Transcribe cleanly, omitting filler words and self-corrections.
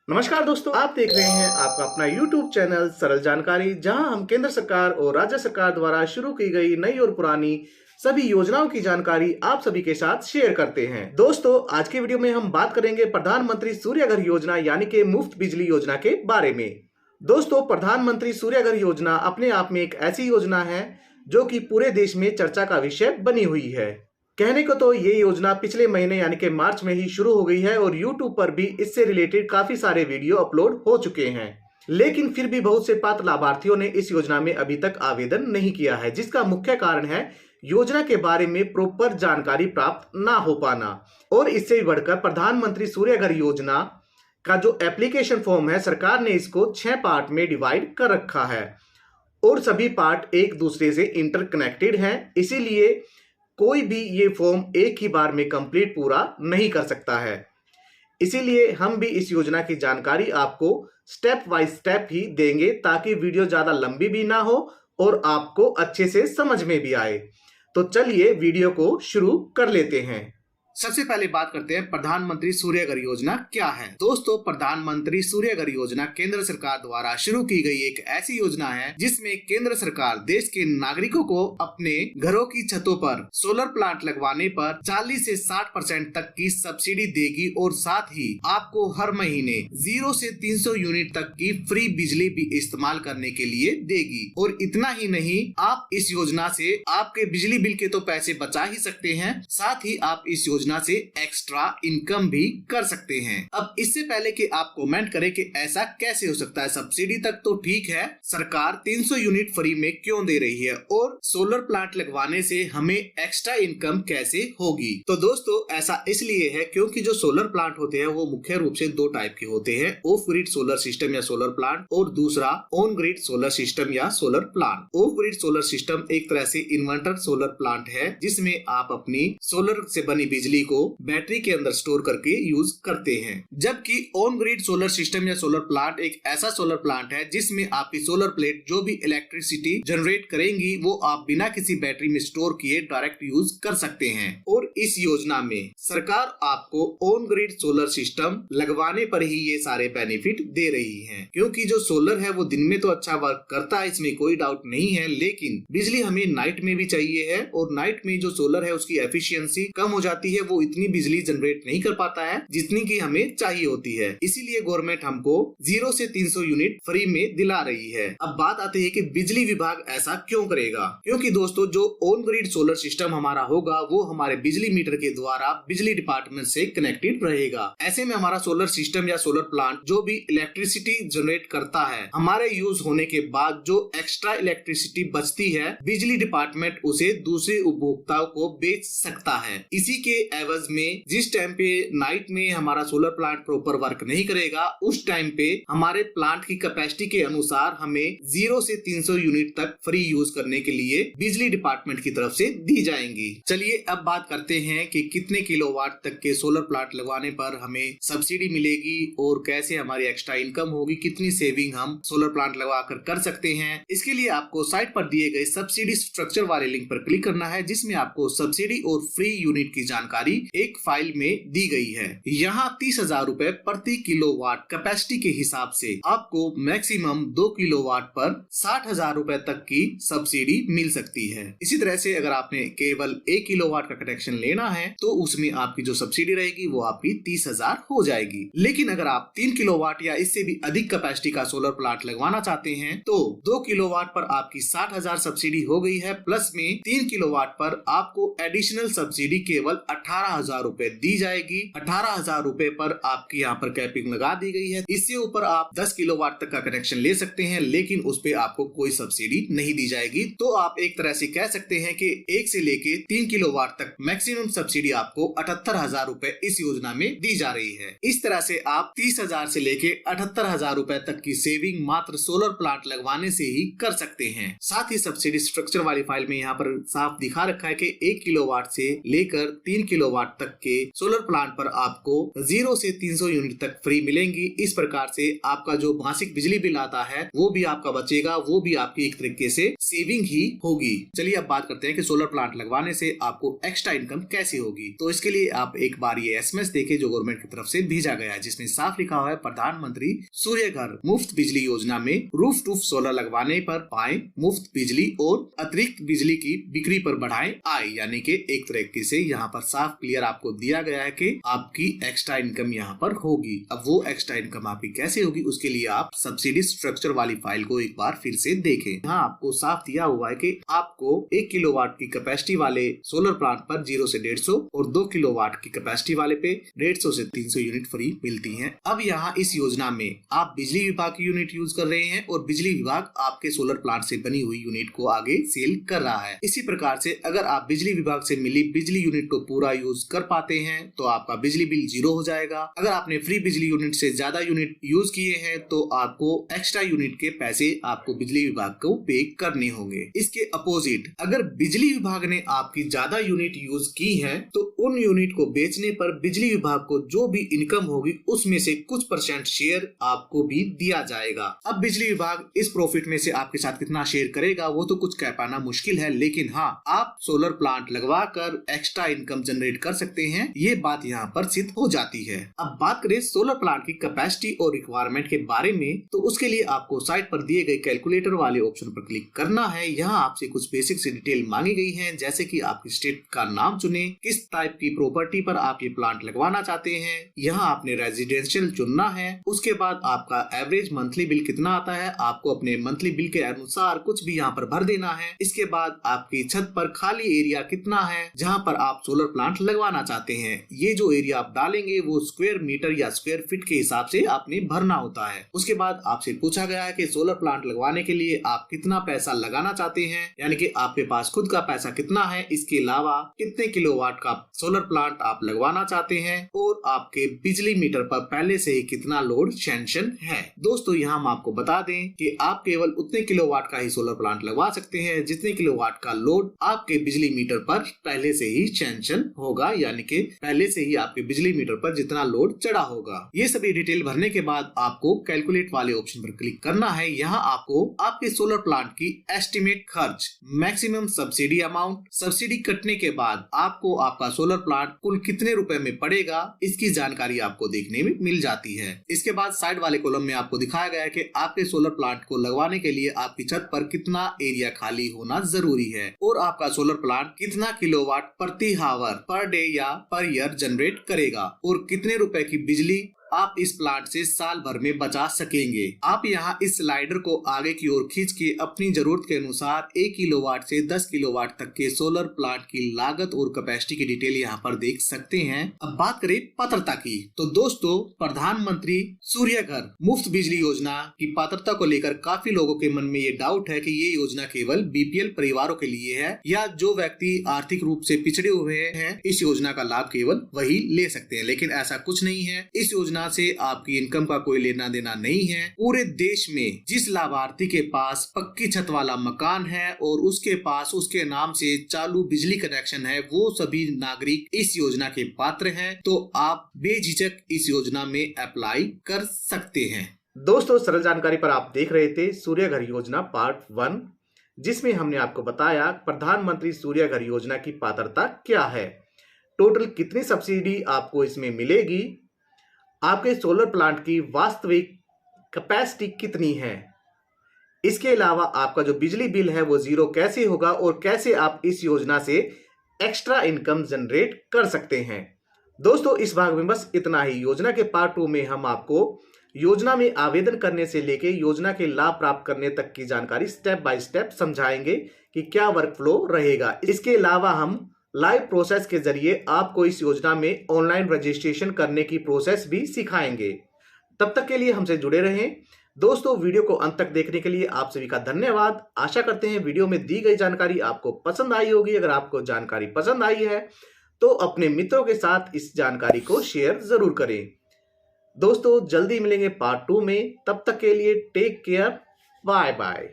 नमस्कार दोस्तों, आप देख रहे हैं आपका अपना YouTube चैनल सरल जानकारी, जहां हम केंद्र सरकार और राज्य सरकार द्वारा शुरू की गई नई और पुरानी सभी योजनाओं की जानकारी आप सभी के साथ शेयर करते हैं। दोस्तों, आज की वीडियो में हम बात करेंगे प्रधानमंत्री सूर्य घर योजना यानी कि मुफ्त बिजली योजना के बारे में। दोस्तों, प्रधानमंत्री सूर्य घर योजना अपने आप में एक ऐसी योजना है जो कि पूरे देश में चर्चा का विषय बनी हुई है। कहने को तो ये योजना पिछले महीने यानी कि मार्च में ही शुरू हो गई है और YouTube पर भी इससे रिलेटेड काफी सारे वीडियो अपलोड हो चुके हैं, लेकिन फिर भी बहुत से पात्र लाभार्थियों ने इस योजना में अभी तक आवेदन नहीं किया है, जिसका मुख्य कारण है योजना के बारे में प्रॉपर जानकारी प्राप्त ना हो पाना। और इससे भी बढ़कर प्रधानमंत्री सूर्य घर योजना का जो एप्लीकेशन फॉर्म है, सरकार ने इसको 6 पार्ट में डिवाइड कर रखा है और सभी पार्ट एक दूसरे से इंटरकनेक्टेड हैं। इसीलिए कोई भी ये फॉर्म एक ही बार में कंप्लीट पूरा नहीं कर सकता है। इसीलिए हम भी इस योजना की जानकारी आपको स्टेप बाय स्टेप ही देंगे, ताकि वीडियो ज्यादा लंबी भी ना हो और आपको अच्छे से समझ में भी आए। तो चलिए वीडियो को शुरू कर लेते हैं। सबसे पहले बात करते हैं प्रधानमंत्री सूर्य घर योजना क्या है। दोस्तों, प्रधानमंत्री सूर्य घर योजना केंद्र सरकार द्वारा शुरू की गई एक ऐसी योजना है जिसमें केंद्र सरकार देश के नागरिकों को अपने घरों की छतों पर सोलर प्लांट लगवाने पर 40 से 60% तक की सब्सिडी देगी और साथ ही आपको हर महीने 0 से 300 यूनिट तक की फ्री बिजली भी इस्तेमाल करने के लिए देगी। और इतना ही नहीं, आप इस योजना से आपके बिजली बिल के तो पैसे बचा ही सकते हैं, साथ ही आप इस योजना से एक्स्ट्रा इनकम भी कर सकते हैं। अब इससे पहले कि आप कमेंट करें कि ऐसा कैसे हो सकता है, सब्सिडी तक तो ठीक है, सरकार 300 यूनिट फ्री में क्यों दे रही है और सोलर प्लांट लगवाने से हमें एक्स्ट्रा इनकम कैसे होगी। तो दोस्तों, ऐसा इसलिए है क्योंकि जो सोलर प्लांट होते हैं वो मुख्य रूप से 2 टाइप के होते हैं, ऑफ ग्रिड सोलर सिस्टम या सोलर प्लांट और दूसरा ऑन ग्रिड सोलर सिस्टम या solar plant. Of grid solar system एक तरह से इन्वर्टर सोलर प्लांट है जिसमें आप अपनी सोलर से बनी बिजली को बैटरी के अंदर स्टोर करके यूज करते हैं, जबकि ऑन ग्रिड सोलर सिस्टम या सोलर प्लांट एक ऐसा सोलर प्लांट है जिसमें आपकी सोलर प्लेट जो भी इलेक्ट्रिसिटी जनरेट करेंगी वो आप बिना किसी बैटरी में स्टोर किए डायरेक्ट यूज कर सकते हैं। और इस योजना में सरकार आपको ऑन ग्रिड सोलर सिस्टम लगवाने पर ही ये सारे बेनिफिट दे रही है, क्योंकि जो सोलर है वो दिन में तो अच्छा वर्क करता है, इसमें कोई डाउट नहीं है, लेकिन बिजली हमें नाइट में भी चाहिए है और नाइट में जो सोलर है उसकी एफिशिएंसी कम हो जाती है, वो इतनी बिजली जनरेट नहीं कर पाता है जितनी की हमें चाहिए होती है। इसीलिए गवर्नमेंट हमको 0 से 300 यूनिट फ्री में दिला रही है। अब बात आती है कि बिजली विभाग ऐसा क्यों करेगा, क्योंकि दोस्तों जो ऑन ग्रिड सोलर सिस्टम हमारा होगा वो हमारे बिजली मीटर के द्वारा बिजली डिपार्टमेंट से कनेक्टेड रहेगा। ऐसे में हमारा सोलर सिस्टम या सोलर प्लांट जो भी इलेक्ट्रिसिटी जनरेट करता है, हमारे यूज होने के बाद जो एक्स्ट्रा इलेक्ट्रिसिटी बचती है, बिजली डिपार्टमेंट उसे दूसरे उपभोक्ताओं को बेच सकता है। इसी के एवज में जिस टाइम पे नाइट में हमारा सोलर प्लांट प्रॉपर वर्क नहीं करेगा, उस टाइम पे हमारे प्लांट की कैपेसिटी के अनुसार हमें 0 से 300 यूनिट तक फ्री यूज करने के लिए बिजली डिपार्टमेंट की तरफ से दी जाएंगी। चलिए अब बात करते हैं कि कितने किलोवाट तक के सोलर प्लांट लगवाने पर हमें सब्सिडी मिलेगी और कैसे हमारी एक्स्ट्रा इनकम होगी, कितनी सेविंग हम सोलर प्लांट लगा कर सकते हैं। इसके लिए आपको साइट पर दिए गए सब्सिडी स्ट्रक्चर वाले लिंक पर क्लिक करना है, जिसमें आपको सब्सिडी और फ्री यूनिट की जानकारी एक फाइल में दी गई है। यहाँ 30,000 रूपए प्रति किलोवाट कैपेसिटी के हिसाब से आपको मैक्सिमम 2 किलोवाट पर 60,000 रूपए तक की सब्सिडी मिल सकती है। इसी तरह से अगर आपने केवल 1 किलोवाट का कनेक्शन लेना है तो उसमें आपकी जो सब्सिडी रहेगी वो आपकी 30,000 हो जाएगी। लेकिन अगर आप 3 किलोवाट या इससे भी अधिक कैपेसिटी का सोलर प्लांट लगवाना चाहते हैं तो 2 किलोवाट पर आपकी 60,000 सब्सिडी हो गई है, प्लस में 3 किलोवाट पर आपको एडिशनल सब्सिडी केवल 18,000 रूपए दी जाएगी। 18,000 रूपए पर आपकी यहाँ पर कैपिंग लगा दी गई है। इससे ऊपर आप 10 किलोवाट तक का कनेक्शन ले सकते हैं, लेकिन उस पे आपको कोई सब्सिडी नहीं दी जाएगी। तो आप एक तरह से कह सकते हैं कि 1 से लेके 3 किलोवाट तक मैक्सिमम सब्सिडी आपको 78,000 रूपए इस योजना में दी जा रही है। इस तरह से आप 30,000 से लेके 78,000 रूपए तक की सेविंग मात्र सोलर प्लांट लगवाने से ही कर सकते हैं। साथ ही सब्सिडी स्ट्रक्चर वाली फाइल में यहाँ पर साफ दिखा रखा है कि 1 किलोवाट से लेकर 3 किलोवाट तक के सोलर प्लांट पर आपको 0 से 300 यूनिट तक फ्री मिलेंगी। इस प्रकार से आपका जो मासिक बिजली बिल आता है वो भी आपका बचेगा, वो भी आपकी एक तरीके से सेविंग ही होगी। चलिए अब बात करते हैं कि सोलर प्लांट लगवाने से आपको एक्स्ट्रा इनकम कैसे होगी। तो इसके लिए आप एक बार ये SMS देखें जो गवर्नमेंट की तरफ से भेजा गया है, जिसमें साफ लिखा हुआ है प्रधानमंत्री सूर्य घर मुफ्त बिजली योजना में रूफ टॉप सोलर लगवाने पर पाएं मुफ्त बिजली और अतिरिक्त बिजली की बिक्री पर बढ़ाएं आय। यानी कि एक तरीके से यहाँ पर साफ क्लियर आपको दिया गया है कि आपकी एक्स्ट्रा इनकम यहाँ पर होगी। अब वो एक्स्ट्रा इनकम आपकी कैसे होगी उसके लिए आप सब्सिडी स्ट्रक्चर वाली फाइल को एक बार फिर से देखें। यहाँ आपको साफ दिया हुआ है कि आपको 1 किलोवाट की कैपेसिटी वाले सोलर प्लांट पर 0 से 150 और 2 किलोवाट की कैपेसिटी वाले पे 150 से 300 यूनिट फ्री मिलती है। अब यहाँ इस योजना में आप बिजली विभाग की यूनिट यूज कर रहे हैं और बिजली विभाग आपके सोलर प्लांट से बनी हुई यूनिट को आगे सेल कर रहा है। इसी प्रकार से अगर आप बिजली विभाग से मिली बिजली यूनिट को पूरा यूज कर पाते हैं तो आपका बिजली बिल 0 हो जाएगा। अगर आपने फ्री बिजली यूनिट से ज्यादा यूनिट यूज किए हैं तो आपको एक्स्ट्रा यूनिट के पैसे आपको बिजली विभाग को पे करने होंगे। इसके अपोजिट अगर बिजली विभाग ने आपकी ज्यादा यूनिट यूज की है तो उन यूनिट को बेचने पर बिजली विभाग को जो भी इनकम होगी उसमें से कुछ % शेयर आपको भी दिया जाएगा। अब बिजली विभाग इस प्रॉफिट में से आपके साथ कितना शेयर करेगा वो तो कुछ कह पाना मुश्किल है, लेकिन हाँ आप सोलर प्लांट लगवा कर एक्स्ट्रा इनकम जनरेट कर सकते हैं, ये बात यहाँ पर सिद्ध हो जाती है। अब बात करें सोलर प्लांट की कैपेसिटी और रिक्वायरमेंट के बारे में, तो उसके लिए आपको साइट पर दिए गए कैलकुलेटर वाले ऑप्शन पर क्लिक करना है। यहाँ आपसे कुछ बेसिक से डिटेल मांगी गई है, जैसे कि आपकी स्टेट का नाम चुने, किस टाइप की प्रॉपर्टी पर आप ये प्लांट लगवाना चाहते हैं, यहाँ आपने रेजिडेंशियल चुनना है। उसके बाद आपका एवरेज मंथली बिल कितना आता है, आपको अपने मंथली बिल के अनुसार कुछ भी यहाँ पर भर देना है। इसके बाद आपकी छत पर खाली एरिया कितना है जहाँ पर आप सोलर प्लांट लगवाना चाहते हैं, ये जो एरिया आप डालेंगे वो स्क्वायर मीटर या स्क्वायर फीट के हिसाब से आपने भरना होता है। उसके बाद आपसे पूछा गया है कि सोलर प्लांट लगवाने के लिए आप कितना पैसा लगाना चाहते हैं, यानी कि आपके पास खुद का पैसा कितना है, इसके अलावा कितने किलोवाट का सोलर प्लांट आप लगवाना चाहते हैं और आपके बिजली मीटर पर पहले से ही कितना लोड सैंक्शन है। दोस्तों यहाँ हम आपको बता दें कि आप केवल उतने किलोवाट का ही सोलर प्लांट लगवा सकते हैं जितने किलोवाट का लोड आपके बिजली मीटर पर पहले से ही सैंक्शन होगा, यानी कि पहले से ही आपके बिजली मीटर पर जितना लोड चढ़ा होगा। ये सभी डिटेल भरने के बाद आपको कैलकुलेट वाले ऑप्शन पर क्लिक करना है। यहाँ आपको आपके सोलर प्लांट की एस्टिमेट खर्च, मैक्सिमम सब्सिडी अमाउंट, सब्सिडी कटने के बाद आपको आपका सोलर प्लांट कुल कितने रुपए में पड़ेगा, इसकी जानकारी आपको देखने में मिल जाती है। इसके बाद साइड वाले कॉलम में आपको दिखाया गया है कि आपके सोलर प्लांट को लगवाने के लिए आपकी छत पर कितना एरिया खाली होना जरूरी है और आपका सोलर प्लांट कितना किलोवाट प्रति हावर पर डे या पर ईयर जनरेट करेगा और कितने रुपए की बिजली आप इस प्लांट से साल भर में बचा सकेंगे। आप यहाँ इस स्लाइडर को आगे की ओर खींच के अपनी जरूरत के अनुसार 1 किलोवाट से 10 किलोवाट तक के सोलर प्लांट की लागत और कैपेसिटी की डिटेल यहाँ पर देख सकते हैं। अब बात करें पात्रता की, तो दोस्तों प्रधानमंत्री सूर्य घर मुफ्त बिजली योजना की पात्रता को लेकर काफी लोगों के मन में ये डाउट है कि ये योजना केवल BPL परिवारों के लिए है या जो व्यक्ति आर्थिक रूप से पिछड़े हुए हैं इस योजना का लाभ केवल वही ले सकते हैं, लेकिन ऐसा कुछ नहीं है। इस योजना से आपकी इनकम का कोई लेना देना नहीं है। पूरे देश में जिस लाभार्थी के पास पक्की छत वाला मकान है और उसके पास उसके नाम से चालू बिजली कनेक्शन है, वो सभी नागरिक इस योजना के पात्र हैं, तो आप बेझिझक इस योजना में अप्लाई कर सकते हैं। दोस्तों सरल जानकारी पर आप देख रहे थे सूर्य घर योजना पार्ट 1, जिसमें हमने आपको बताया प्रधानमंत्री सूर्य घर योजना की पात्रता क्या है, टोटल कितनी सब्सिडी आपको इसमें मिलेगी, आपके सोलर प्लांट की वास्तविक कैपेसिटी कितनी है, इसके अलावा आपका जो बिजली बिल है वो 0 कैसे होगा और कैसे आप इस योजना से एक्स्ट्रा इनकम जनरेट कर सकते हैं। दोस्तों इस भाग में बस इतना ही। योजना के पार्ट 2 में हम आपको योजना में आवेदन करने से लेके योजना के लाभ प्राप्त करने तक की जानकारी स्टेप बाय स्टेप समझाएंगे कि क्या वर्क फ्लो रहेगा। इसके अलावा हम लाइव प्रोसेस के जरिए आपको इस योजना में ऑनलाइन रजिस्ट्रेशन करने की प्रोसेस भी सिखाएंगे। तब तक के लिए हमसे जुड़े रहें। दोस्तों वीडियो को अंत तक देखने के लिए आप सभी का धन्यवाद। आशा करते हैं वीडियो में दी गई जानकारी आपको पसंद आई होगी। अगर आपको जानकारी पसंद आई है तो अपने मित्रों के साथ इस जानकारी को शेयर जरूर करें। दोस्तों जल्दी मिलेंगे पार्ट 2 में, तब तक के लिए टेक केयर, बाय बाय।